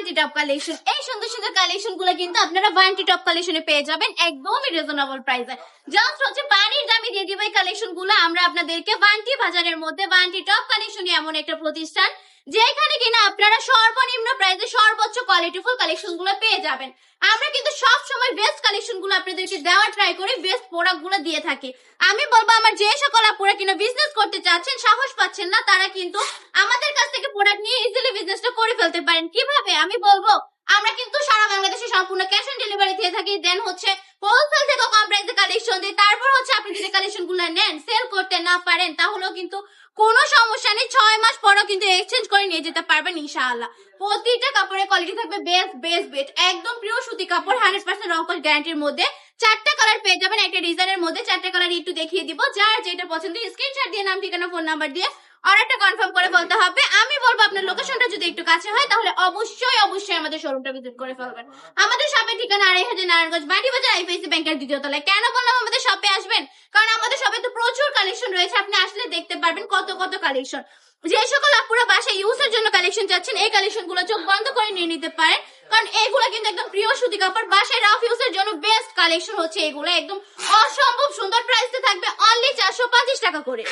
Bunty top collection. এই সুন্দর সুন্দর কালেকশন গুলো কিন্তু আপনারা বান্টি টপ কালেকশনে পেয়ে যাবেন একদমই রিজনেবল প্রাইসে। জাস্ট হচ্ছে পানির দামে দিয়ে দিব এই কালেকশন গুলো আমরা আপনাদেরকে। বান্টি বাজারের মধ্যে বান্টি টপ কালেকশন এমন একটা প্রতিষ্ঠান যেখানে কিনা আপনারা সর্বনিম্ন প্রাইসে সর্বোচ্চ কোয়ালিটিফুল কালেকশন গুলো পেয়ে যাবেন। আমরা কিন্তু সব সময় বেস্ট কালেকশন গুলো আপনাদেরকে দেওয়ার ট্রাই করি, বেস্ট প্রোডাক্ট গুলো দিয়ে থাকি। আমি বলবো আমার যে সকল আপুরা কিনা বিজনেস করতে চাচ্ছেন, সাহস পাচ্ছেন না, তারা কিন্তু আমাদের কাছ থেকে প্রোডাক্ট নিয়ে ইজিলি বিজনেসটা করে ফেলতে পারেন। কিভাবে আমি বলবো, আমরা কিন্তু সারা বাংলাদেশে সম্পূর্ণ ক্যাশ অন ডেলিভারি দিয়ে থাকি। দেন হচ্ছে হোলসেল থেকে কম প্রাইসে কালেকশন দিই। তারপর হচ্ছে আপনি যদি কালেকশন গুলো নেন, সেল করতে না পারেন, তাহলেও কিন্তু কোনো সমস্যা নেই, 6 মাস পরও কিন্তু এক্সচেঞ্জ করে নিয়ে যেতে পারবেন ইনশাআল্লাহ। প্রতিটা কাপড়ের কোয়ালিটি থাকবে বেস্ট বেস্ট বেস্ট, একদম পিওর সুতি কাপড়, 100% রং কস গ্যারান্টির মধ্যে। 4টা কালার পেয়ে যাবেন একটা ডিজাইনের মধ্যে। 4টা কালার একটু দেখিয়ে দিব, যার যেটা পছন্দ স্ক্রিনশট দিয়ে নাম ঠিকানা ফোন নাম্বার দিয়ে অর্ডারটা কনফার্ম করে বলতে হবে। আমি বলবো আপনার লোকেশনটা যদি একটু কাছে হয় তাহলে অবশ্যই অবশ্যই আমাদের শোরুমটা ভিজিট করে ফেলবেন। আমাদের শপের ঠিকানা 2500 নারায়ণগঞ্জ বান্টি বাজার আইপিআইসি ব্যাংকের দ্বিতীয় তলায়। কেন বললাম আমাদের শপে আসবেন, কারণ আমাদের শপে তো প্রচুর কালেকশন রয়েছে, আপনি আসলে দেখতে পারবেন কত কত কালেকশন। যে সকল আপুরা বাসায় ইউজের জন্য কালেকশন চাচ্ছেন, এই কালেকশন গুলো চোখ বন্ধ করে নিয়ে নিতে পারেন, কারণ এগুলো কিন্তু একদম প্রিয় সুতি কাপড়। বাসায় রাফ ইউজের জন্য বেস্ট কালেকশন হচ্ছে এগুলো, একদম অসম্ভব সুন্দর প্রাইসে থাকবে অনলি 425 টাকা করে।